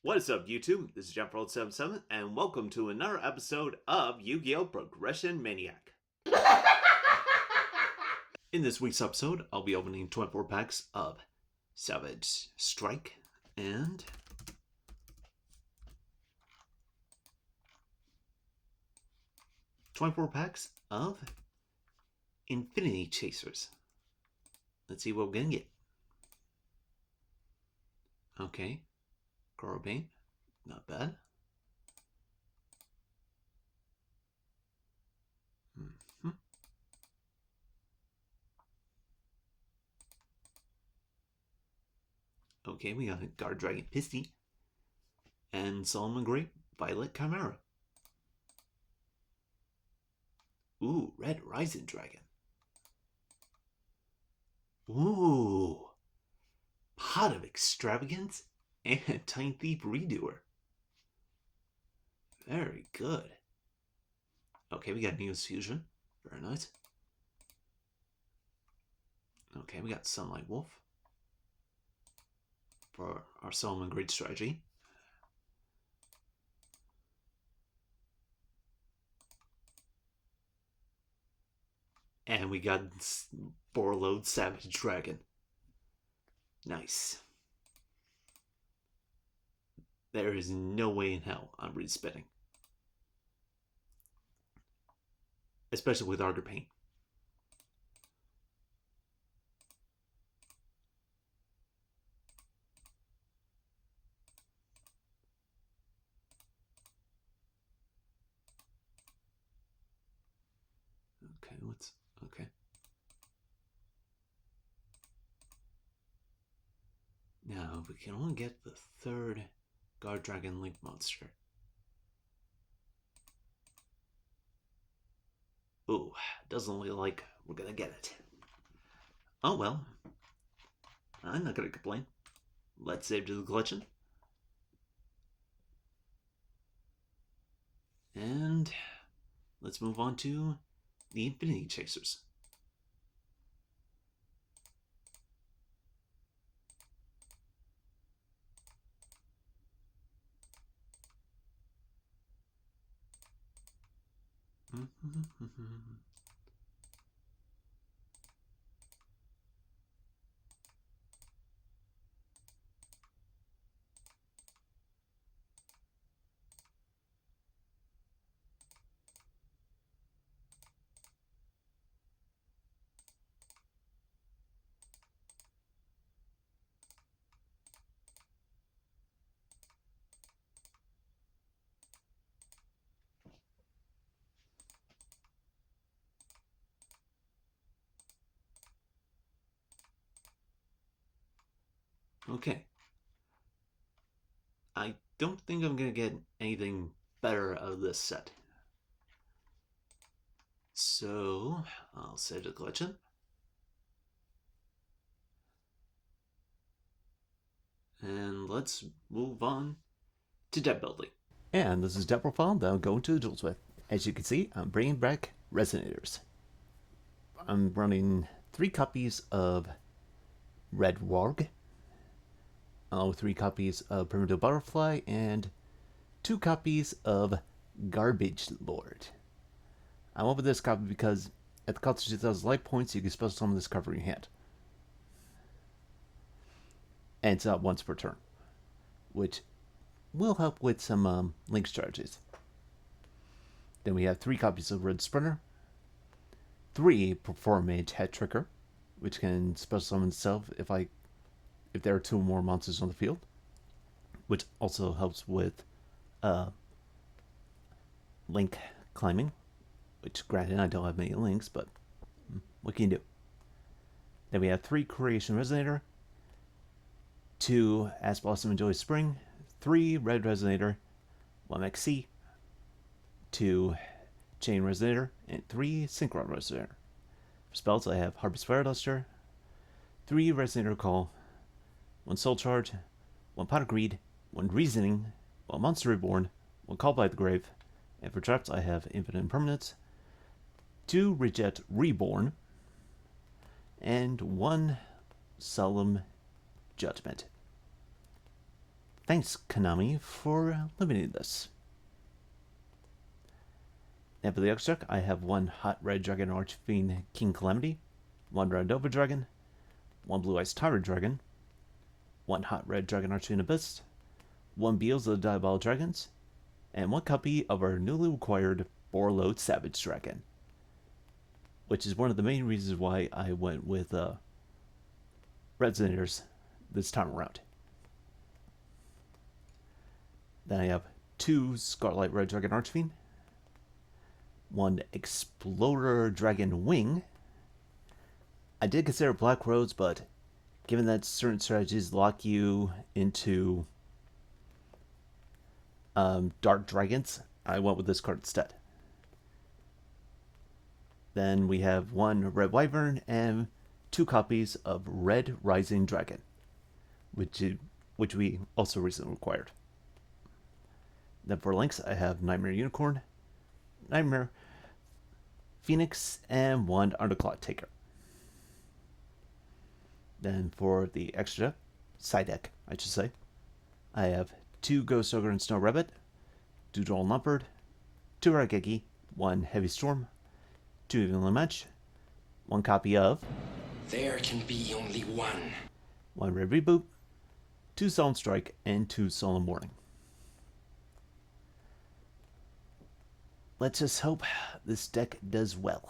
What is up, YouTube? This is JeffRoll77, and welcome to another episode of Yu-Gi-Oh! Progression Maniac. In this week's episode, I'll be opening 24 packs of Savage Strike and 24 packs of Infinity Chasers. Let's see what we're gonna get. Okay, Corbane, not bad. Okay, we got a Guard Dragon Pisty and Solomon Great Violet Chimera. Ooh, Red Rising Dragon. Ooh, Pot of Extravagance and Time Thief Redoer. Very good. Okay, we got Neos Fusion. Very nice. Okay, we got Sunlight Wolf for our Solomon Great strategy. And we got Borload Savage Dragon. Nice. There is no way in hell I'm respinning. Especially with Arger Paint. Okay, okay. Now, we can only get the third Guard Dragon Link monster. Ooh, doesn't look like we're gonna get it. Oh well. I'm not gonna complain. Let's save to the collection. And let's move on to the Infinity Chasers. Okay. I don't think I'm gonna get anything better out of this set. So, I'll save the collection. And let's move on to deck building. And this is deck profile that I'm going to the duels with. As you can see, I'm bringing back Resonators. I'm running 3 copies of Red Warg, along with 3 copies of Primitive Butterfly, and 2 copies of Garbage Lord. I went with this copy because at the cost of 2,000 life points, you can special summon this card from your hand. And it's not once per turn, which will help with some link strategies. Then we have 3 copies of Red Sprinter, 3 Performage Head Tricker, which can special summon itself if there are 2 or more monsters on the field, which also helps with link climbing, which granted I don't have many links, but what can you do? Then we have 3 Creation Resonator, 2 Ash Blossom Enjoy Spring, 3 Red Resonator, 1 XC, 2 Chain Resonator, and 3 Synchron Resonator. For spells, I have Harvest Fire Duster, 3 Resonator Call, 1 Soul Charge, 1 Pot of Greed, 1 Reasoning, 1 Monster Reborn, 1 Call by the Grave, and for traps, I have Infinite Impermanence, 2 Reject Reborn, and 1 Solemn Judgment. Thanks, Konami, for limiting this. And for the extra deck, I have one Hot Red Dragon Archfiend King Calamity, one Red Nova Dragon, one Blue Eyes Tyrant Dragon, one Hot Red Dragon Archfiend Abyss, one Beals of the Diabolical Dragons, and one copy of our newly acquired Borload Savage Dragon, which is one of the main reasons why I went with Resonators this time around. Then I have two Scarlet Red Dragon Archfiend, one Explorer Dragon Wing. I did consider Black Rose, but given that certain strategies lock you into Dark Dragons, I went with this card instead. Then we have one Red Wyvern and two copies of Red Rising Dragon, which we also recently acquired. Then for links, I have Nightmare Unicorn, Nightmare Phoenix, and one Underclock Taker. Then for the extra side deck, I should say, I have two Ghost Ogre and Snow Rabbit, Doodle and Leopard, two Rageki, one Heavy Storm, two Evenly Match, one copy of There can be only one Red Reboot, two Solemn Strike, and two Solemn Warning. Let's just hope this deck does well.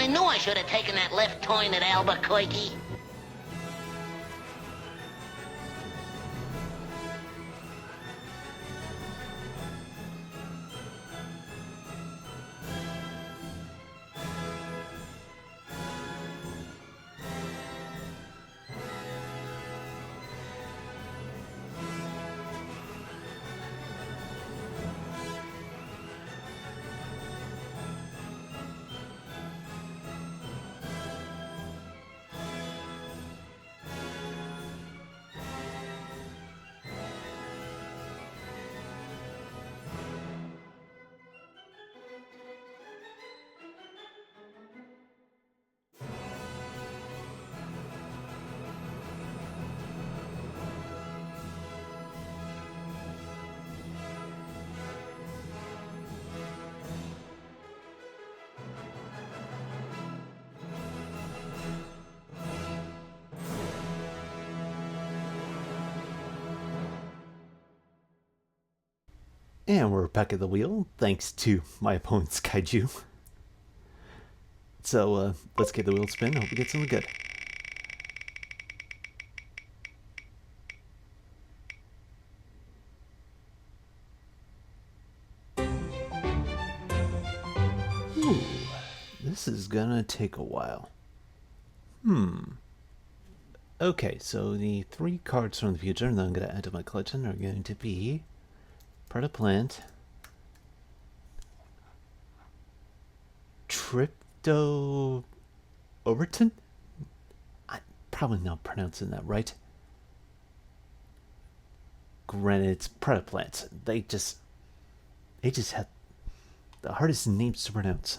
I knew I should have taken that left turn at Albuquerque. And we're back at the wheel, thanks to my opponent's kaiju. So, let's get the wheel spin. Hope we get something good. Ooh, this is gonna take a while. Okay, so the 3 cards from the future that I'm gonna add to my collection are going to be Plant, Tripto Overton? I'm probably not pronouncing that right. Granted, it's Plant. They just have the hardest names to pronounce.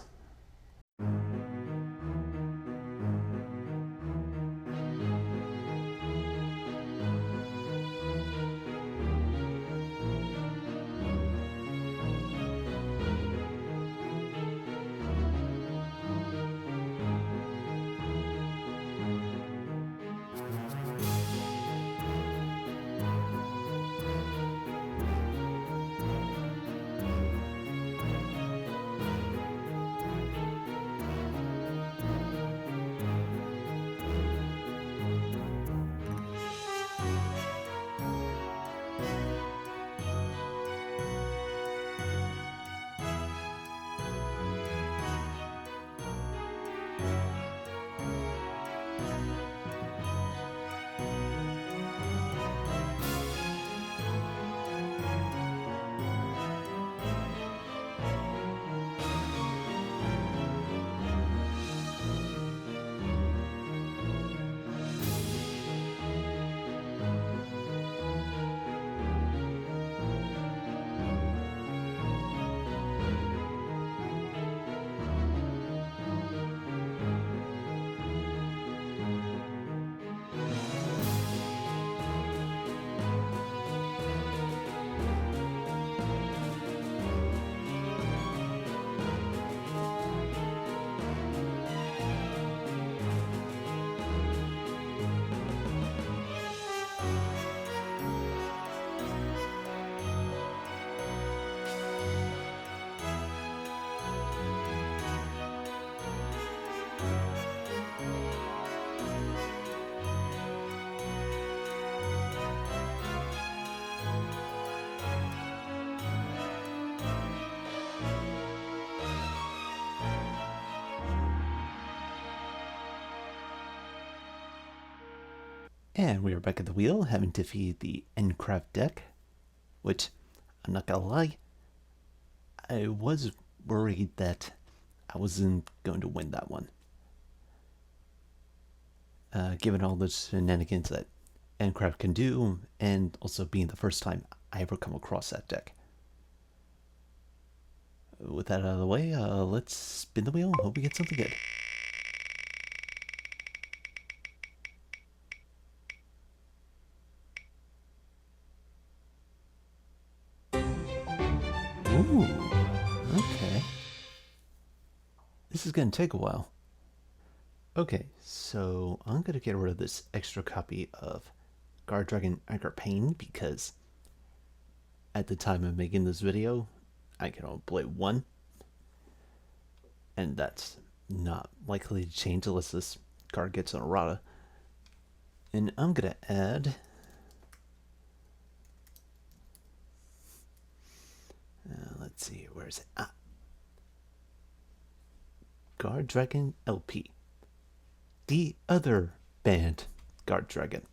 And we are back at the wheel, having to feed the Endcraft deck, which, I'm not gonna lie, I was worried that I wasn't going to win that one. Given all the shenanigans that Endcraft can do, and also being the first time I ever come across that deck. With that out of the way, let's spin the wheel and hope we get something good. Ooh, okay. This is gonna take a while. Okay, so I'm gonna get rid of this extra copy of Guard Dragon Anchor Pain because at the time of making this video, I can only play one. And that's not likely to change unless this card gets an errata. And I'm gonna add let's see, where is it? Guard Dragon LP. The other band, Guard Dragon.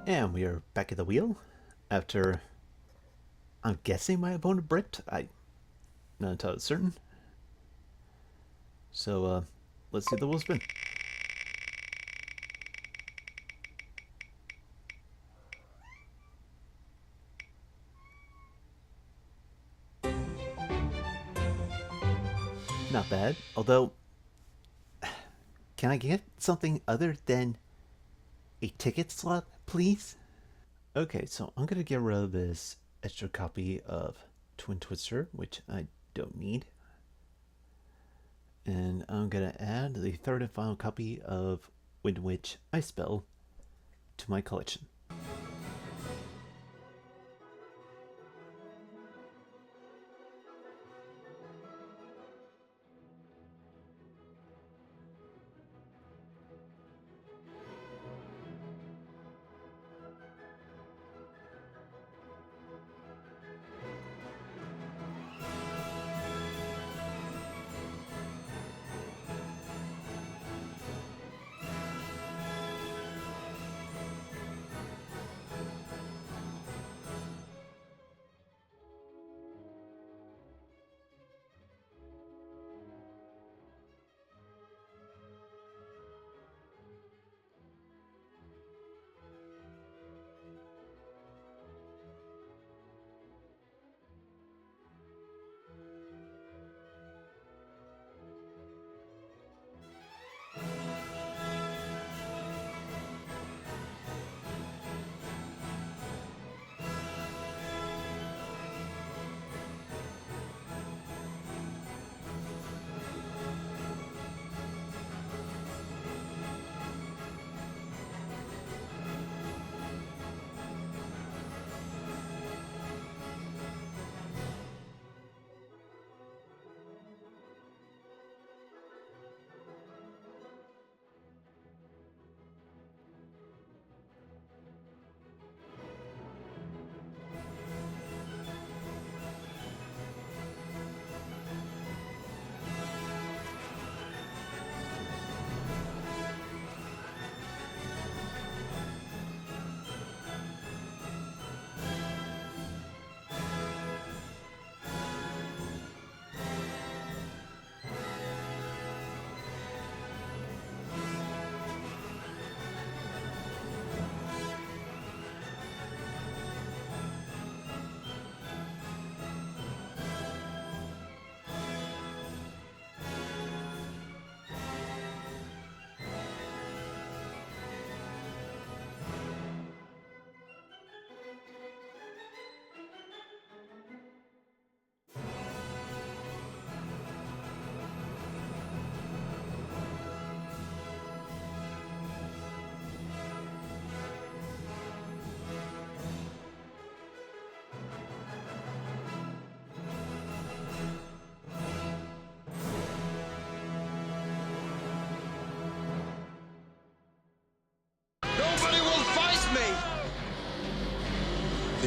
And we are back at the wheel after, I'm guessing my opponent bricked. I'm not entirely certain. So let's see the wheel spin. Not bad, although, can I get something other than a ticket slot, please? Okay, so I'm gonna get rid of this extra copy of Twin Twister, which I don't need. And I'm gonna add the third and final copy of Wind Witch Ice Spell to my collection.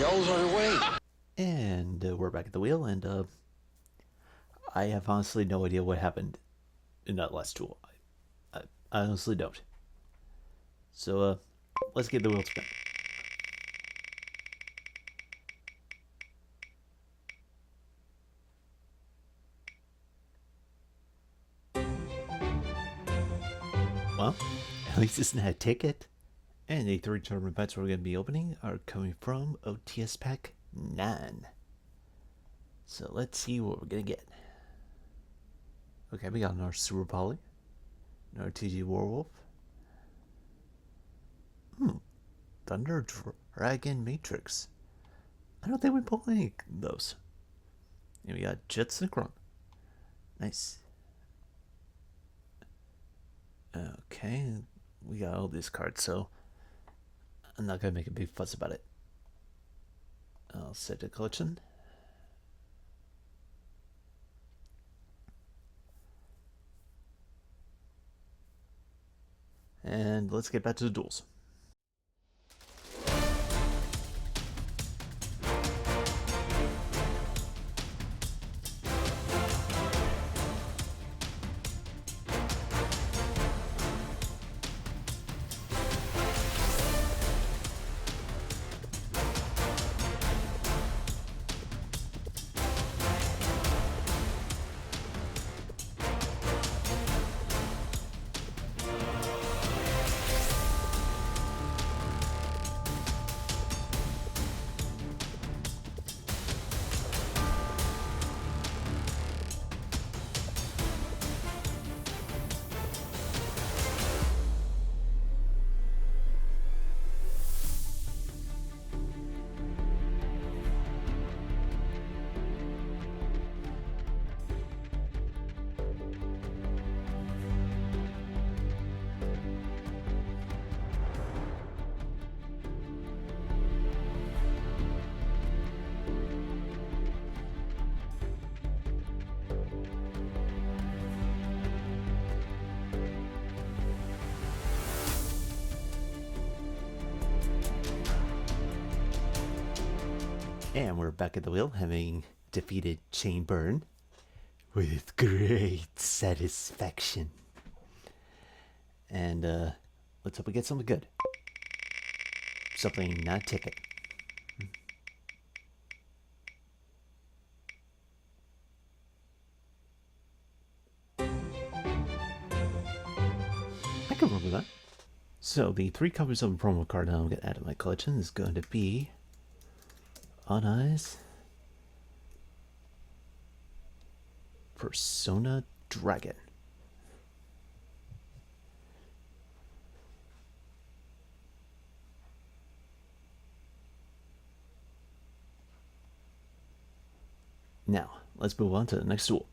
Y'all's on your way. And we're back at the wheel, and I have honestly no idea what happened in that last duel. I honestly don't. So, let's get the wheel spin. Well, at least it's not a ticket. And the 3 tournament bets we're going to be opening are coming from OTS Pack 9. So let's see what we're going to get. Okay, we got another Super Poly. Another TG Warwolf. Thunder Dragon Matrix. I don't think we pulled any of those. And we got Jet Synchron. Nice. Okay, we got all these cards, so I'm not going to make a big fuss about it. I'll set the collection. And let's get back to the duels. And we're back at the wheel, having defeated Chainburn with great satisfaction. And let's hope we get something good. Something not a ticket. I can remember that. So the 3 copies of a promo card I'm going to add to my collection is going to be On Eyes, Persona Dragon. Now, let's move on to the next duel.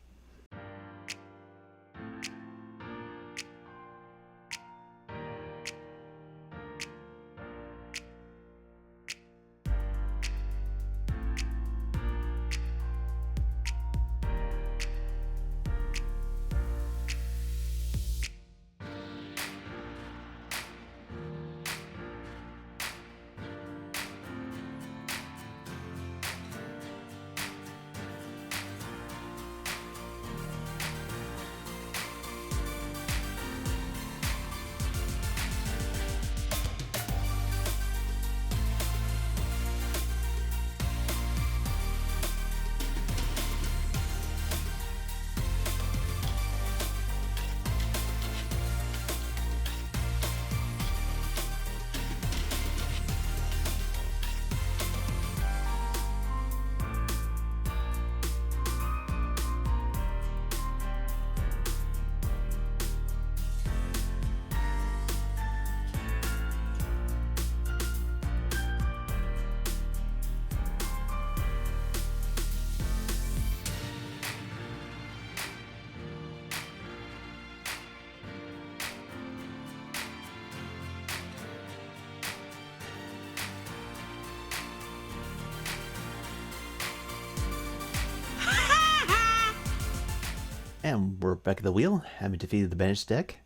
And we're back at the wheel, having defeated the banished deck.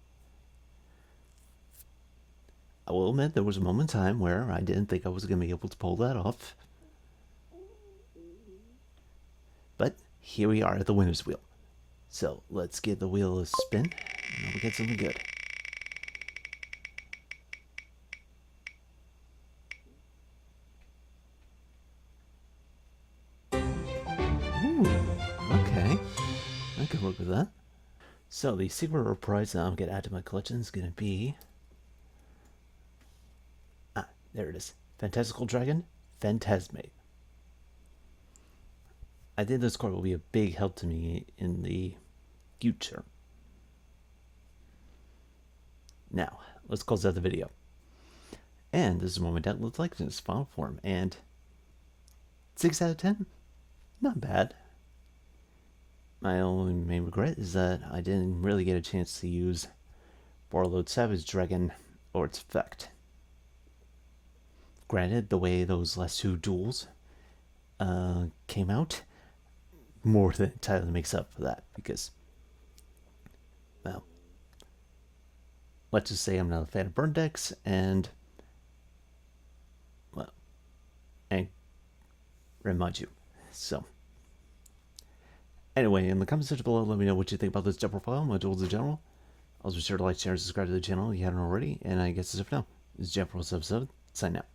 I will admit there was a moment in time where I didn't think I was going to be able to pull that off. But here we are at the winner's wheel. So let's give the wheel a spin, and we'll get something good. Ooh, okay. I could work with that. So the secret rare prize that I'm going to add to my collection is going to be... Ah, there it is. Fantastical Dragon, Phantasmate. I think this card will be a big help to me in the future. Now, let's close out the video. And this is what my deck looks like in its final form. And 6 out of 10? Not bad. My only main regret is that I didn't really get a chance to use Warlord Savage Dragon or its effect. Granted, the way those last two duels came out more than entirely makes up for that, because, well, let's just say I'm not a fan of burn decks, and, well, and remind you. So, anyway, in the comment section below, let me know what you think about this deck profile, my duels in general. Also be sure to like, share, and subscribe to the channel if you haven't already, and I guess that's it for now. This is Jeff for this episode. Sign out.